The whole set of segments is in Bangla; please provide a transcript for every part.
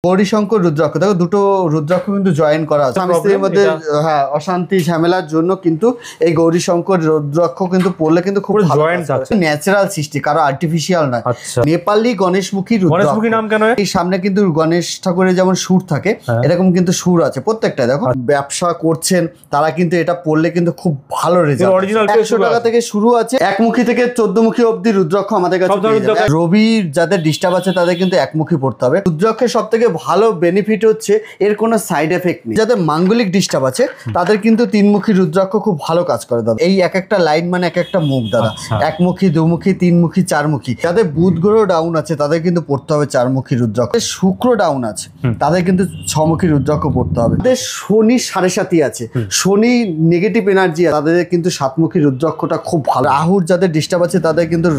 গৌরীশঙ্কর রুদ্রাক্ষ, দেখো দুটো রুদ্রাক্ষ কিন্তু জয়েন করা আছে স্বামী স্ত্রীর মধ্যে। হ্যাঁ, অশান্তি ঝামেলার জন্য কিন্তু এই গৌরীশঙ্কর রুদ্রাক্ষ কিন্তু পড়লে কিন্তু খুব ন্যাচারাল সৃষ্টি, কারো আর্টিফিশিয়াল নয়। নেপালি গণেশমুখী রুদ্রাক্ষ নাম কেন? এই সামনে কিন্তু গণেশ ঠাকুরের যেমন সুর থাকে এরকম কিন্তু সুর আছে প্রত্যেকটা। দেখো ব্যবসা করছেন তারা কিন্তু এটা পড়লে কিন্তু খুব ভালো রেজাল্ট। 100 টাকা থেকে শুরু আছে, একমুখী থেকে 14মুখী অব্দি রুদ্রাক্ষ আমাদের কাছে। রবির যাদের ডিস্টার্ব আছে তাদের কিন্তু একমুখী পড়তে হবে। রুদ্রাক্ষের সব থেকে ভালো বেনিফিট হচ্ছে এর কোনো সাইড এফেক্ট নেই। যাদের মাঙ্গলিক ডিস্টার্ব আছে তাদের কিন্তু 3মুখী রুদ্রাক্ষ খুব ভালো কাজ করে দাদা। এই এক একটা লাইন মানে এক একটা মুখ দাদা, একমুখী, দুমুখী, 3মুখী, 4মুখী। যাদের বুধ গ্রহ ডাউন আছে তাদের কিন্তু পড়তে হবে 4মুখী রুদ্রাক্ষ। শুক্র ডাউন আছে তাদের কিন্তু 6মুখী রুদ্রাক্ষ পড়তে হবে। যাদের শনি 7.5 আছে, শনি নেগেটিভ এনার্জি, তাদের কিন্তু 7মুখী রুদ্রাক্ষটা খুব ভালো। রাহুর যাদের ডিস্টার্ব আছে তাদের কিন্তু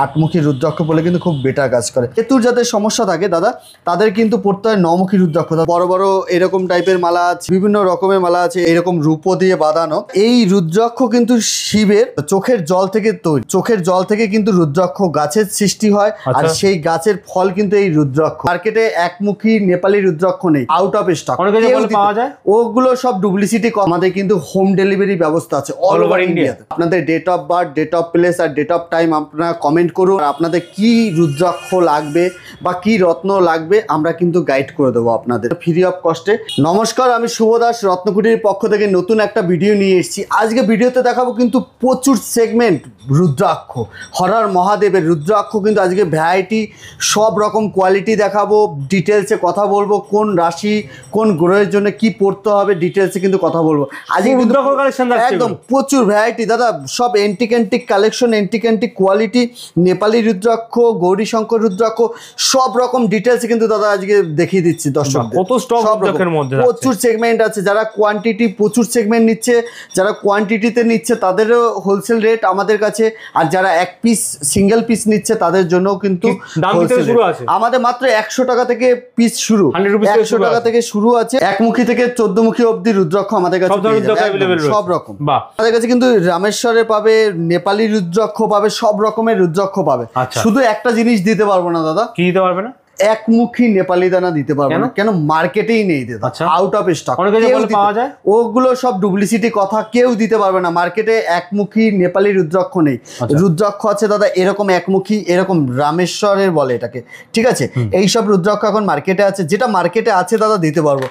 8মুখী রুদ্রাক্ষ বলে কিন্তু খুব বেটার কাজ করে। কেতুর যাদের সমস্যা থাকে দাদা তাদের কিন্তু পড়তে হয় 9মুখী রুদ্রাক্ষ। বড় বড় এরকম টাইপের মালা আছে, বিভিন্ন রকমের মালা আছে, এরকম রূপো দিয়ে বাঁধানো। এই রুদ্রাক্ষ কিন্তু শিবের চোখের জল থেকে তৈরি। চোখের জল থেকে কিন্তু রুদ্রাক্ষ গাছের সৃষ্টি হয়, আর সেই গাছের ফল কিন্তু এই রুদ্রাক্ষ। মার্কেটে একমুখী নেপালি রুদ্রাক্ষ নেই, আউট অফ স্টক পাওয়া যায়। ওগুলো সব ডুপ্লিসিটি। আমাদের কিন্তু হোম ডেলিভারি ব্যবস্থা আছে অল ওভার ইন্ডিয়াতে। আপনাদের date of birth, date of place আর ডেট অফ টাইম আপনারা কমেন্ট করুন। আপনাদের কি রুদ্রাক্ষ লাগবে বা কি রত্ন লাগবে আমরা কিন্তু গাইড করে দেবো আপনাদের ফ্রি অফ কস্টে। নমস্কার, আমি শুভ দাস, রত্নকুটির পক্ষ থেকে নতুন একটা ভিডিও নিয়ে এসেছি। আজকে ভিডিওতে দেখাবো কিন্তু প্রচুর সেগমেন্ট রুদ্রাক্ষ, হরহর মহাদেবের রুদ্রাক্ষ কিন্তু আজকে ভ্যারাইটি, সব রকম কোয়ালিটি দেখাবো। ডিটেলসে কথা বলবো কোন রাশি কোন গ্রহের জন্য কি পড়তে হবে, ডিটেলসে কিন্তু কথা বলবো আজকে। কিন্তু একদম প্রচুর ভ্যারাইটি দাদা, সব antique collection, antique quality, Nepali rudraksha, Gourishankar rudraksha, সব রকম ডিটেলসে কিন্তু দাদা আজকে দেখিয়ে দিচ্ছি দর্শকদের। কত স্টক রুদ্রাক্ষের মধ্যে প্রচুর সেগমেন্ট আছে। যারা কোয়ান্টিটি প্রচুর সেগমেন্ট নিচ্ছে, যারা কোয়ান্টিটিতে নিচ্ছে তাদেরও হোলসেল রেট আমাদের কাছে, আর যারা এক পিস সিঙ্গেল পিস নিচ্ছে তাদের জন্য কিন্তু আমাদের মাত্র 100 টাকা থেকে পিস শুরু। 100 টাকা থেকে শুরু আছে। একমুখী থেকে 14মুখী অব্দি রুদ্রাক্ষ আমাদের কাছে সব রকম। আমাদের কাছে কিন্তু রামেশ্বরে পাবে, নেপালি রুদ্রাক্ষ পাবে, সব রকমের রুদ্রাক্ষ পাবে। শুধু একটা জিনিস দিতে পারবো না দাদা। কি দিতে পারবে না? একমুখী নেপালি দানা দিতে পারবো না, কেন মার্কেটেই নেই দাদা, আউট অফ স্টক। পাওয়া যায় ওগুলো সব ডুপ্লিসিটি কথা, কেউ দিতে পারবে না। মার্কেটে একমুখী নেপালি রুদ্রাক্ষ নেই। রুদ্রাক্ষ আছে দাদা এরকম একমুখী, এরকম রামেশ্বরের বলে এটাকে, ঠিক আছে? এইসব রুদ্রাক্ষ এখন মার্কেটে আছে। যেটা মার্কেটে আছে দাদা দিতে পারবো।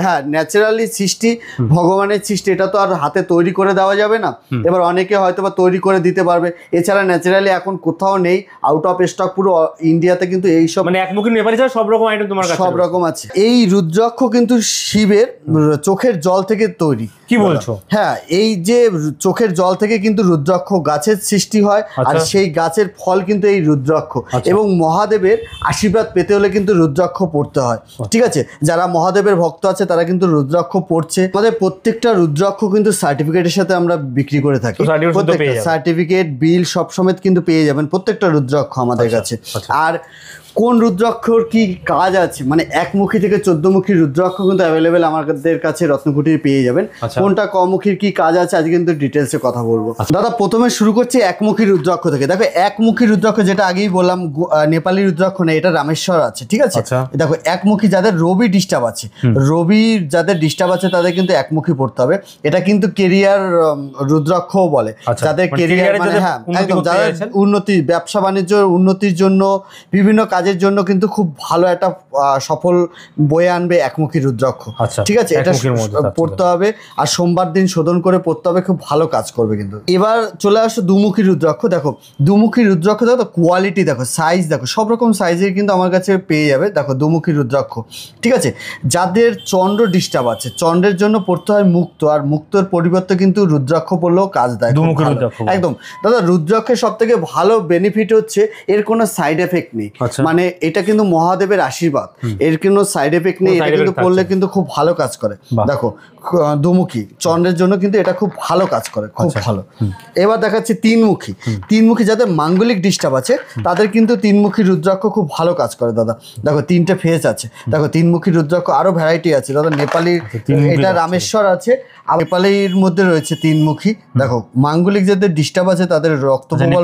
হ্যাঁ, ন্যাচারালি সৃষ্টি, ভগবানের সৃষ্টি, এটা তো আর হাতে তৈরি করে দেওয়া যাবে না। এবার অনেকে হয়তো বা তৈরি করে দিতে পারবে, এছাড়া ন্যাচারালি এখন কোথাও নেই, আউট অফ স্টক পুরো ইন্ডিয়াতে। কিন্তু এইসব মানে একমুখী নেপালি ছাড়া সব রকম আইটেম তোমার কাছে সব রকম আছে। এই রুদ্রাক্ষ কিন্তু শিবের চোখের জল থেকে তৈরি। কি বলছো? হ্যাঁ, এই যে চোখের জল থেকে কিন্তু রুদ্রাক্ষ গাছের সৃষ্টি হয়, আর সেই গাছের ফল কিন্তু এই রুদ্রাক্ষ। এবং মহাদেবের আশীর্বাদ পেতে হলে কিন্তু রুদ্রাক্ষ পড়তে হয়, ঠিক আছে? যারা মহাদেবের ভক্ত আছে তারা কিন্তু রুদ্রাক্ষ পড়ছে। আমাদের প্রত্যেকটা রুদ্রাক্ষ কিন্তু সার্টিফিকেটের সাথে আমরা বিক্রি করে থাকি। সার্টিফিকেট, বিল সব সমেত কিন্তু পেয়ে যাবেন প্রত্যেকটা রুদ্রাক্ষ আমাদের কাছে। আর কোন রুদ্রাক্ষর কি কাজ আছে, মানে একমুখী থেকে 14মুখী রুদ্রাক্ষ কিন্তু অ্যাভেলেবেল আমাদের কাছে রত্নকুটির পেয়ে যাবেন। কোনটা কমুখীর কি কাজ আছে আজকে কিন্তু ডিটেলসে কথা বলবো। দাদা প্রথমে শুরু করছি একমুখী রুদ্রাক্ষ থেকে। দেখো একমুখী রুদ্রাক্ষ যেটা আগেই বললাম নেপালি রুদ্রাক্ষ নেই, এটা রামেশ্বর আছে, ঠিক আছে? দেখো একমুখী যাদের রবি ডিস্টার্ব আছে, রবির যাদের ডিস্টার্ব আছে তাদের কিন্তু একমুখী পড়তে হবে। এটা কিন্তু কেরিয়ার রুদ্রাক্ষও বলে। যাদের কেরিয়ার মানে হ্যাঁ একদম, যাদের উন্নতি, ব্যবসা বাণিজ্য উন্নতির জন্য, বিভিন্ন কাজের জন্য কিন্তু খুব ভালো একটা সফল বয়ে আনবে একমুখী রুদ্রাক্ষ, ঠিক আছে? এটা পড়তে হবে, আর সোমবার দিন শোধন করে পড়তে হবে, খুব ভালো কাজ করবে কিন্তু। এবার চলে আসো দুমুখী রুদ্রাক্ষ। দেখো দুমুখী রুদ্রাক্ষ দেখো কোয়ালিটি, দেখো সাইজ, দেখো সব রকম সাইজের কিন্তু আমার কাছে পেয়ে যাবে। দেখো দুমুখী রুদ্রাক্ষ, ঠিক আছে? যাদের চন্দ্র ডিস্টার্ব আছে, চন্দ্রের জন্য পড়তে হয় মুক্ত, আর মুক্তর পরিবর্তে কিন্তু রুদ্রাক্ষ পড়লেও কাজ দেয় একদম। দাদা রুদ্রাক্ষের সব থেকে ভালো বেনিফিট হচ্ছে এর কোনো সাইড এফেক্ট নেই। মানে এটা কিন্তু মহাদেবের আশীর্বাদ, এর কোনো সাইড এফেক্ট নেই। এটা কিন্তু পড়লে কিন্তু খুব ভালো কাজ করে। দেখো দুমুখী চন্দ্রের জন্য কিন্তু এটা খুব ভালো কাজ করে, খুব ভালো। এবার দেখাচ্ছি তিনমুখী। তিনমুখী যাদের মাঙ্গলিক ডিস্টার্ব আছে তাদের কিন্তু 3মুখী রুদ্রাক্ষ খুব ভালো কাজ করে দাদা। দেখো 3টে ফেস আছে। দেখো 3মুখী রুদ্রাক্ষ আরো ভ্যারাইটি আছে দাদা। নেপালি, এটা রামেশ্বর আছে, নেপালির মধ্যে রয়েছে 3মুখী। দেখো মাঙ্গলিক যাদের ডিস্টার্ব আছে তাদের রক্ত প্রবাল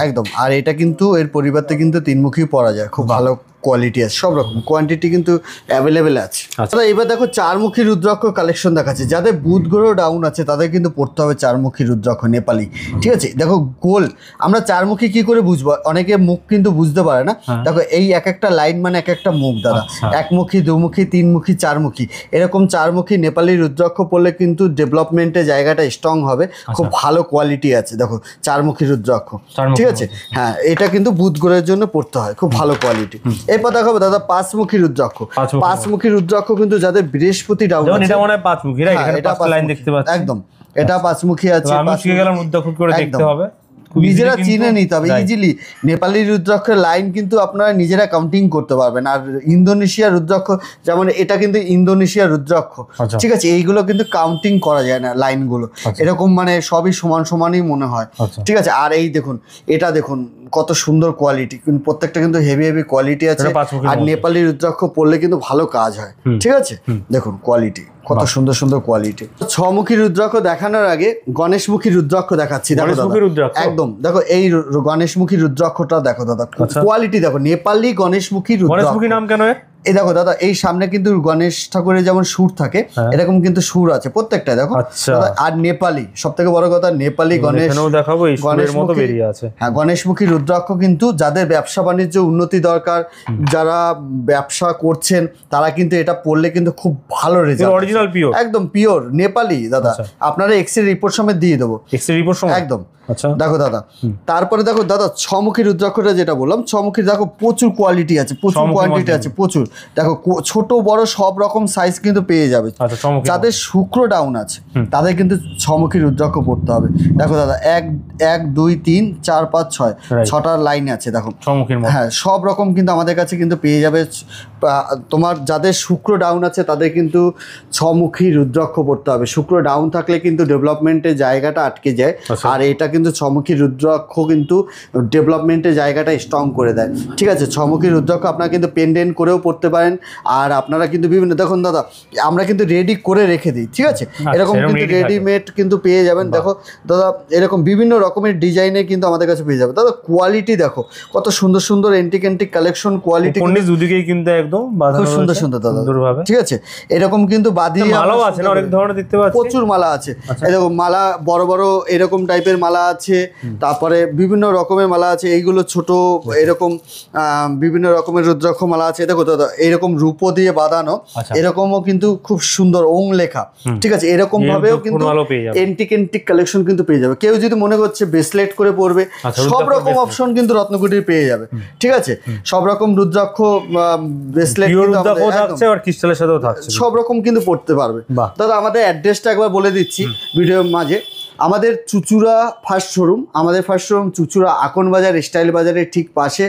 একদম। আর এটা কিন্তু এর পরিবর্তে কিন্তু 3মুখী পড়া যায়, খুব ভালো কোয়ালিটি আছে, সব রকম কোয়ান্টিটি কিন্তু অ্যাভেলেবেল আছে। আচ্ছা এবার দেখো চারমুখী রুদ্রাক্ষ কালেকশন দেখাচ্ছে। যাদের বুধ গ্রহ ডাউন আছে তাদের কিন্তু পড়তে হবে চারমুখী রুদ্রাক্ষ নেপালি, ঠিক আছে। দেখো গোল আমরা চারমুখী কি করে বুঝবো, অনেকে মুখ কিন্তু বুঝতে পারে না। দেখো এই এক একটা লাইন মানে এক একটা মুখ দাদা, একমুখী, দুমুখী, তিনমুখী, চারমুখী, এরকম চারমুখী নেপালি রুদ্রাক্ষ পড়লে কিন্তু ডেভেলপমেন্টের জায়গাটা স্ট্রং হবে, খুব ভালো কোয়ালিটি আছে। দেখো চারমুখী রুদ্রাক্ষ, ঠিক আছে, হ্যাঁ এটা কিন্তু বুধ গ্রহের জন্য পড়তে হয়, খুব ভালো কোয়ালিটি। এরপর দেখাবো দাদা পাঁচমুখী রুদ্রাক্ষ। পাঁচমুখী রুদ্রাক্ষ কিন্তু যাদের বৃহস্পতি ডাউন আছে, এটা মনে হয় পাঁচমুখী, রাইট? এটা পাঁচটা লাইন দেখতে পাচ্ছি, একদম এটা পাঁচমুখী আছে। আমি শিখে গেলাম রুদ্রাক্ষ করে দেখতে হবে, নিজেরা চিনে নিতে হবে ইজিলি। নেপালি রুদ্রাক্ষের লাইন কিন্তু আপনারা নিজেরা কাউন্টিং করতে পারবেন। আর ইন্দোনেশিয়া রুদ্রাক্ষ যেমন এটা কিন্তু ইন্দোনেশিয়া রুদ্রাক্ষ, ঠিক আছে, এইগুলো কিন্তু কাউন্টিং করা যায় না লাইনগুলো, এরকম মানে সবই সমান সমানই মনে হয়, ঠিক আছে। আর এই দেখুন এটা দেখুন কত সুন্দর কোয়ালিটি, কিন্তু প্রত্যেকটা কিন্তু হেভি হেভি কোয়ালিটি আছে। আর নেপালি রুদ্রাক্ষ পড়লে কিন্তু ভালো কাজ হয়, ঠিক আছে। দেখুন কোয়ালিটি কত সুন্দর সুন্দর কোয়ালিটি। ছমুখী রুদ্রাক্ষ দেখানোর আগে গণেশমুখী রুদ্রাক্ষ দেখাচ্ছি। একদম দেখো এই গণেশমুখী রুদ্রাক্ষটা দেখো দাদা, কোয়ালিটি দেখো, নেপালি গণেশমুখী রুদ্রাক্ষ। নাম কেন? এই দেখো দাদা এই সামনে কিন্তু গণেশ ঠাকুরের যেমন সুর থাকে এরকম কিন্তু সুর আছে প্রত্যেকটা, দেখো। আর নেপালি সব থেকে বড় কথা, নেপালি গণেশ গণেশমুখী রুদ্রাক্ষ কিন্তু যাদের ব্যবসা বাণিজ্য উন্নতি দরকার, যারা ব্যবসা করছেন তারা কিন্তু এটা পড়লে কিন্তু খুব ভালো রেজাল্ট, অরিজিনাল পিওর, একদম পিওর নেপালি দাদা। আপনারা এক্স-রে রিপোর্ট সমেত দিয়ে দেবো, এক্স-রে রিপোর্ট সমেত একদম। দেখো দাদা তারপরে দেখো দাদা ছমুখী রুদ্রাক্ষটা যেটা বললাম, ছমুখী দেখো প্রচুর কোয়ালিটি আছে, প্রচুর কোয়ান্টিটি আছে, প্রচুর। দেখো ছোট বড় সব রকম সাইজ কিন্তু পেয়ে যাবে। যাদের শুক্র ডাউন আছে তাদের কিন্তু ছমুখী রুদ্রাক্ষ পড়তে হবে। দেখো দাদা 1 2 3 4 5 6 ছটা লাইন আছে, দেখো হ্যাঁ সব রকম কিন্তু আমাদের কাছে কিন্তু পেয়ে যাবে। তোমার যাদের শুক্র ডাউন আছে তাদের কিন্তু ছমুখী রুদ্রাক্ষ পড়তে হবে। শুক্র ডাউন থাকলে কিন্তু ডেভেলপমেন্টের জায়গাটা আটকে যায়, আর এটা কিন্তু ছমুখী রুদ্রাক্ষ কিন্তু ডেভেলপমেন্টের জায়গাটা স্ট্রং করে দেয়, ঠিক আছে। ছমুখী রুদ্রাক্ষ আপনারা কিন্তু পেন্ডেন্ট করেও পড়তে পারেন, আর আপনারা কিন্তু বিভিন্ন দেখুন দাদা আমরা কিন্তু রেডি করে রেখে দিই, ঠিক আছে। এরকম কিন্তু রেডিমেড কিন্তু পেয়ে যাবেন। দেখো দাদা এরকম বিভিন্ন রকমের ডিজাইনে কিন্তু আমাদের কাছে পেয়ে যাবে দাদা। কোয়ালিটি দেখো কত সুন্দর সুন্দর এন্টিক কালেকশন, কোয়ালিটি দুদিকেই কিন্তু একদম খুব সুন্দর সুন্দর দাদা, ঠিক আছে। এরকম কিন্তু বাদিয়ে মালাও আছে না, অনেক ধরনের দেখতে পাচ্ছি, প্রচুর মালা আছে। এরকম মালা বড় বড় এরকম টাইপের মালা আছে, তারপরে বিভিন্ন রকমের মালা আছে, এইগুলো ছোট এরকম বিভিন্ন রকমের রুদ্রাক্ষ মালা আছে। দেখো দাদা এরকম রূপো দিয়ে বাঁধানো, এরকমও কিন্তু খুব সুন্দর ওং লেখা, ঠিক আছে। এরকম ভাবেও কিন্তু এন্টিক কালেকশন কিন্তু পেয়ে যাবে। কেউ যদি মনে করছে ব্রেসলেট করে পরবে, সব রকম অপশন কিন্তু রত্নকুটির পেয়ে যাবে, ঠিক আছে। সব রকম রুদ্রাক্ষ ব্রেসলেট সব রকম কিন্তু পড়তে পারবে দাদা। আমাদের অ্যাড্রেসটা একবার বলে দিচ্ছি ভিডিওর মাঝে। আমাদের চুচুড়া ফার্স্ট শোরুম, আমাদের ফার্স্ট শোরুম চুচুড়া আকন বাজার স্টাইল বাজারের ঠিক পাশে।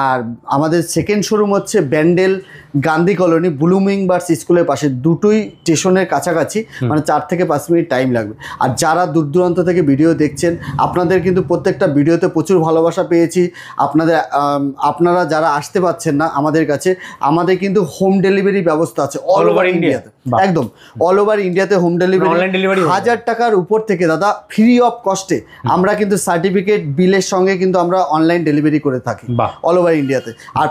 আর আমাদের সেকেন্ড শোরুম হচ্ছে Bandel Gandhi Colony Blooming Buds স্কুলের পাশে, দুটোই স্টেশনের কাছাকাছি, মানে 4 থেকে 5 মিনিট টাইম লাগবে। আর যারা দূর দূরান্ত থেকে ভিডিও দেখছেন আপনাদের কিন্তু প্রত্যেকটা ভিডিওতে প্রচুর ভালোবাসা পেয়েছি। আপনারা যারা আসতে পারছেন না আমাদের কাছে, আমাদের কিন্তু হোম ডেলিভারি ব্যবস্থা আছে অল ওভার ইন্ডিয়াতে, একদম অল ওভার ইন্ডিয়াতে হোম ডেলিভারি। 1000 টাকার উপর থেকে দাদা ফ্রি অফ কস্টে আমরা কিন্তু সার্টিফিকেট বিলের সঙ্গে কিন্তু আমরা অনলাইন ডেলিভারি করে থাকি অল ওভার ইন্ডিয়াতে। আর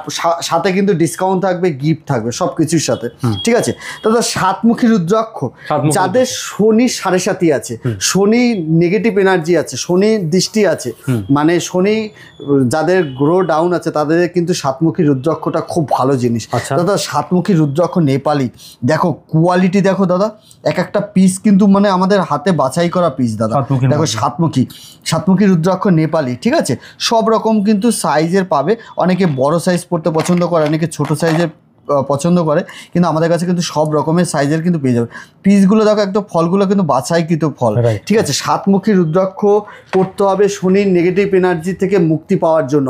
সাথে কিন্তু ডিসকাউন্ট থাকবে, গিফট থাকবে সব কিছুর সাথে, ঠিক আছে দাদা। সাতমুখী রুদ্রাক্ষ যাদের শনি 7.5 আছে, শনি নেগেটিভ এনার্জি আছে, শনি দৃষ্টি আছে, মানে শনি যাদের গ্রহ ডাউন আছে তাদের কিন্তু সাতমুখী রুদ্রাক্ষটা খুব ভালো জিনিস দাদা। সাতমুখী রুদ্রাক্ষ নেপালি দেখো কোয়ালিটি দেখো দাদা, এক একটা পিস কিন্তু মানে আমাদের হাতে বাছাই করা পিস দাদা। দেখো সাতমুখী রুদ্রাক্ষ নেপালি, ঠিক আছে। সব রকম কিন্তু সাইজের পাবে, অনেকে বড় সাইজ পড়তে পছন্দ করে, অনেকে ছোট সাইজের পছন্দ করে, কিন্তু আমাদের কাছে কিন্তু সব রকমের সাইজের কিন্তু পেয়ে যাবে। পিসগুলো দেখো একদম, ফলগুলো কিন্তু বাছাইকৃত ফল, ঠিক আছে। সাতমুখী রুদ্রাক্ষ করতে হবে শনির নেগেটিভ এনার্জি থেকে মুক্তি পাওয়ার জন্য,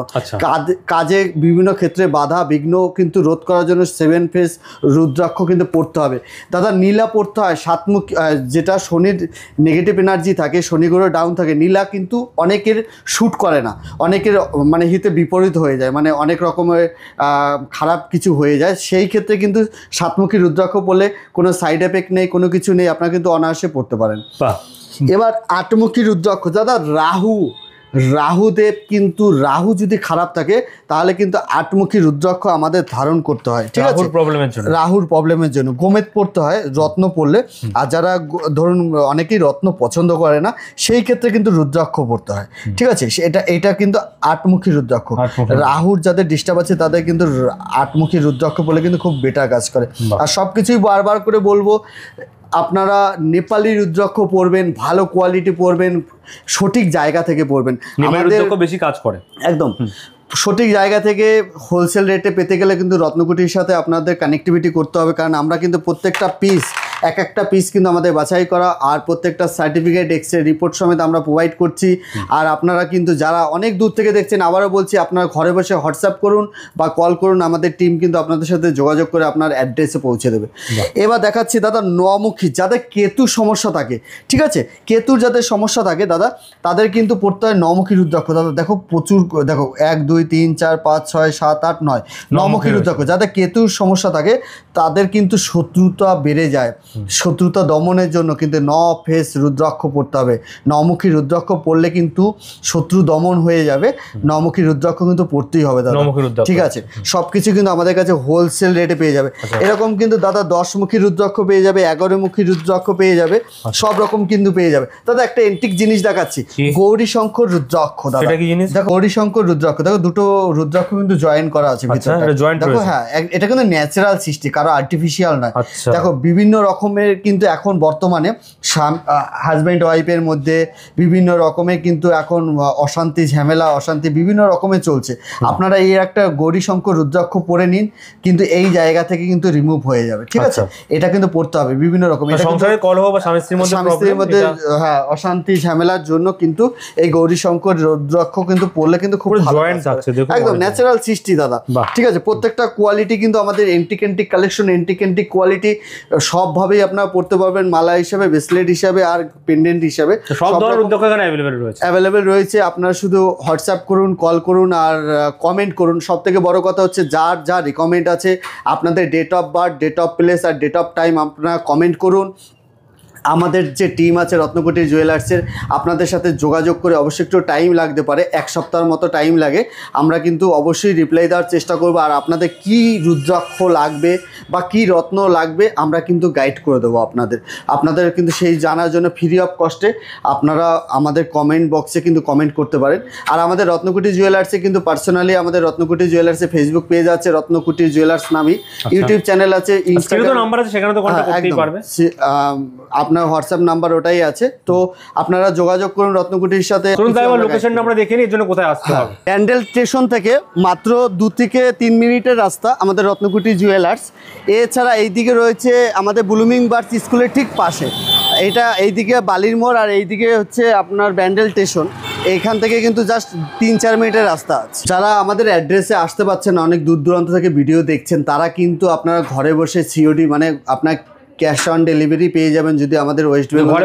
কাজে বিভিন্ন ক্ষেত্রে বাধা বিঘ্ন কিন্তু রোধ করার জন্য 7 ফেস রুদ্রাক্ষ কিন্তু পড়তে হবে দাদা। নীলা পড়তে হয় সাতমুখী, যেটা শনির নেগেটিভ এনার্জি থাকে, শনি গ্রহ ডাউন থাকে, নীলা কিন্তু অনেকের শ্যুট করে না, অনেকের মানে হিতে বিপরীত হয়ে যায়, মানে অনেক রকমের খারাপ কিছু হয়ে যায়। সেই ক্ষেত্রে কিন্তু সাতমুখী রুদ্রাক্ষ পড়লে কোনো সাইড এফেক্ট নেই, কোনো কিছু নেই, আপনারা কিন্তু অনায়াসে পড়তে পারেন। এবার আটমুখী রুদ্রাক্ষ দাদা, রাহুদেব কিন্তু রাহু যদি খারাপ থাকে তাহলে কিন্তু আটমুখী রুদ্রাক্ষ আমাদের ধারণ করতে হয়, ঠিক আছে, রাহুর প্রবলেমের জন্য গোমেদ পড়তে হয় রত্ন পড়লে। আর যারা ধরুন অনেকেই রত্ন পছন্দ করে না, সেই ক্ষেত্রে কিন্তু রুদ্রাক্ষ পড়তে হয়, ঠিক আছে। এটা কিন্তু আটমুখী রুদ্রাক্ষ। রাহুর যাদের ডিস্টার্ব আছে তাদের কিন্তু আটমুখী রুদ্রাক্ষ বলে কিন্তু খুব বেটার কাজ করে। আর সবকিছুই বারবার করে বলবো, আপনারা নেপালি রুদ্রাক্ষ পড়বেন, ভালো কোয়ালিটি পড়বেন, সঠিক জায়গা থেকে পড়বেন। আমাদের বেশি কাজ করে একদম সঠিক জায়গা থেকে হোলসেল রেটে পেতে গেলে কিন্তু রত্নকুটির সাথে আপনাদের কানেক্টিভিটি করতে হবে, কারণ আমরা কিন্তু প্রত্যেকটা পিস একটা পিস কিন্তু আমাদের বাছাই করা, আর প্রত্যেকটা সার্টিফিকেট এক্সরে রিপোর্ট সমেত আমরা প্রোভাইড করছি। আর আপনারা কিন্তু যারা অনেক দূর থেকে দেখছেন, আবারও বলছি, আপনারা ঘরে বসে হোয়াটসঅ্যাপ করুন বা কল করুন, আমাদের টিম কিন্তু আপনাদের সাথে যোগাযোগ করে আপনার অ্যাড্রেসে পৌঁছে দেবে। এবার দেখাচ্ছি দাদা নমুখী, যাদের কেতুর সমস্যা থাকে, ঠিক আছে, কেতুর যাদের সমস্যা থাকে দাদা, তাদের কিন্তু পড়তে হয় নমুখী রুদ্রাক্ষ। দাদা দেখো প্রচুর, দেখো 1 2 3 4 5 6 7 8 9 নমুখী রুদ্রাক্ষ। যাদের কেতুর সমস্যা থাকে তাদের কিন্তু শত্রুতা বেড়ে যায়, শত্রুতা দমনের জন্য কিন্তু ফেস রুদ্রাক্ষ পড়তে হবে। নমুখী রুদ্রাক্ষ পড়লে কিন্তু শত্রু দমন হয়ে যাবে। নমুখী রুদ্রাক্ষ কিন্তু পড়তেই হবে দাদা, ঠিক আছে। সবকিছু কিন্তু আমাদের কাছে হোলসেল রেটে পেয়ে যাবে। এরকম কিন্তু দাদা 10মুখী রুদ্রাক্ষ পেয়ে যাবে, 11মুখী রুদ্রাক্ষ পেয়ে যাবে, সব রকম কিন্তু পেয়ে যাবে। দাদা একটা এন্টিক জিনিস দেখাচ্ছি, গৌরী শঙ্কর রুদ্রাক্ষ। দাদা দেখো গৌরী শঙ্কর রুদ্রাক্ষ, দেখো দুটো রুদ্রাক্ষ কিন্তু জয়েন করা আছে ভিতরে, দেখো। হ্যাঁ, এটা কিন্তু ন্যাচারাল সৃষ্টি, কারো আর্টিফিশিয়াল নয়। দেখো বিভিন্ন রকমের কিন্তু এখন বর্তমানে হাজব্যান্ড ওয়াইফের মধ্যে বিভিন্ন রকমের কিন্তু এখন অশান্তি, ঝামেলা, অশান্তি বিভিন্ন রকমের চলছে। আপনারা এই একটা গৌরী শঙ্কর রুদ্রাক্ষ পরে নিন, কিন্তু এই জায়গা থেকে কিন্তু রিমুভ হয়ে যাবে, ঠিক আছে। এটা কিন্তু পড়তে হবে বিভিন্ন রকম, সংসারের কলহ বা স্বামী স্ত্রীর মধ্যে হ্যাঁ অশান্তি ঝামেলার জন্য কিন্তু এই গৌরী শঙ্কর রুদ্রাক্ষ কিন্তু পড়লে কিন্তু খুব জয়েন্ট আছে, একদম ন্যাচারাল সৃষ্টি দাদা, ঠিক আছে। প্রত্যেকটা কোয়ালিটি কিন্তু আমাদের এন্টিক কালেকশন, এন্টিক কোয়ালিটি সবভাবেই আপনারা পড়তে পারবেন, মালা হিসাবে, ব্রেসলেট হিসাবে আর পেন্ডেন্ট হিসাবে সব ধরনের রুদ্রাক্ষ এখানে অ্যাভেলেবেল রয়েছে। আপনারা শুধু হোয়াটসঅ্যাপ করুন, কল করুন আর কমেন্ট করুন। সব থেকে বড় কথা হচ্ছে যার যা রিকমেন্ড আছে, আপনাদের date of birth, date of place আর ডেট অফ টাইম আপনারা কমেন্ট করুন। আমাদের যে টিম আছে রত্নকুটি জুয়েলার্সের, আপনাদের সাথে যোগাযোগ করে অবশ্যই একটু টাইম লাগতে পারে, 1 সপ্তাহের মতো টাইম লাগে। আমরা কিন্তু অবশ্যই রিপ্লাই দেওয়ার চেষ্টা করব। আর আপনাদের কি রুদ্রাক্ষ লাগবে বা কি রত্ন লাগবে আমরা কিন্তু গাইড করে দেবো আপনাদের কিন্তু সেই জানার জন্য ফ্রি অফ কস্টে আপনারা আমাদের কমেন্ট বক্সে কিন্তু কমেন্ট করতে পারেন। আর আমাদের রত্নকুটি জুয়েলার্সে কিন্তু পার্সোনালি আমাদের রত্নকুটি জুয়েলার্সে ফেসবুক পেজ আছে, রত্নকুটি জুয়েলার্স নামে ইউটিউব চ্যানেল আছে, ইনস্টাগ্রাম নাম্বার আছে, সেখানে তো কন্টাক্ট করতেই পারবে। আপনার হোয়াটসঅ্যাপ নাম্বার ওটাই আছে, তো আপনারা যোগাযোগ করুন রত্নকুটির সাথে। লোকেশনটা আমরা দেখে নিই, এর জন্য কোথায় আসতে হবে। ব্যান্ডেল স্টেশন থেকে মাত্র 2 থেকে 3 মিনিটের রাস্তা আমাদের রত্নকুটি জুয়েলার্স। এছাড়া এইদিকে রয়েছে আমাদের ব্লুমিং বার্ডস স্কুলের ঠিক পাশে, এটা এইদিকে বালির মোড় আর এইদিকে হচ্ছে আপনার ব্যান্ডেল স্টেশন। এইখান থেকে কিন্তু জাস্ট 3-4 মিনিটের রাস্তা আছে। যারা আমাদের অ্যাড্রেসে আসতে পারছেন না, অনেক দূর দূরান্ত থেকে ভিডিও দেখছেন, তারা কিন্তু আপনারা ঘরে বসে সিওডি মানে আপনার ক্যাশ অন ডেলিভারি পেয়ে যাবেন। যদি আমাদের ওয়েস্ট বেঙ্গল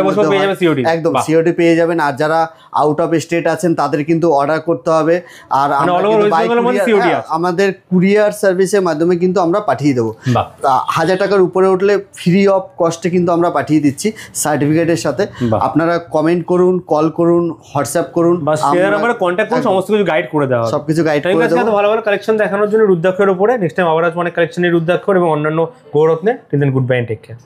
একদম সিওডি পেয়ে যাবেন। আর যারা আউট অফ স্টেট আছেন তাদের কিন্তু অর্ডার করতে হবে। আর আমাদের কুরিয়ার সার্ভিসের মাধ্যমে কিন্তু আমরা পাঠিয়ে দেবো। 1000 টাকার উপরে উঠলে ফ্রি অফ কস্টে কিন্তু আমরা পাঠিয়ে দিচ্ছি সার্টিফিকেটের সাথে। আপনারা কমেন্ট করুন, কল করুন, হোয়াটসঅ্যাপ করুন, সমস্ত কিছু গাইড করে দেওয়া, সবকিছু গাইড করে দেবো। ভালো ভালো কালেকশন দেখানোর জন্য রুদ্রাক্ষের উপরে নেক্সট টাইম আবার অনেক কালেকশনের রুদ্রাক্ষর এবং অন্যান্য গৌরত্নে। Goodbye, take care.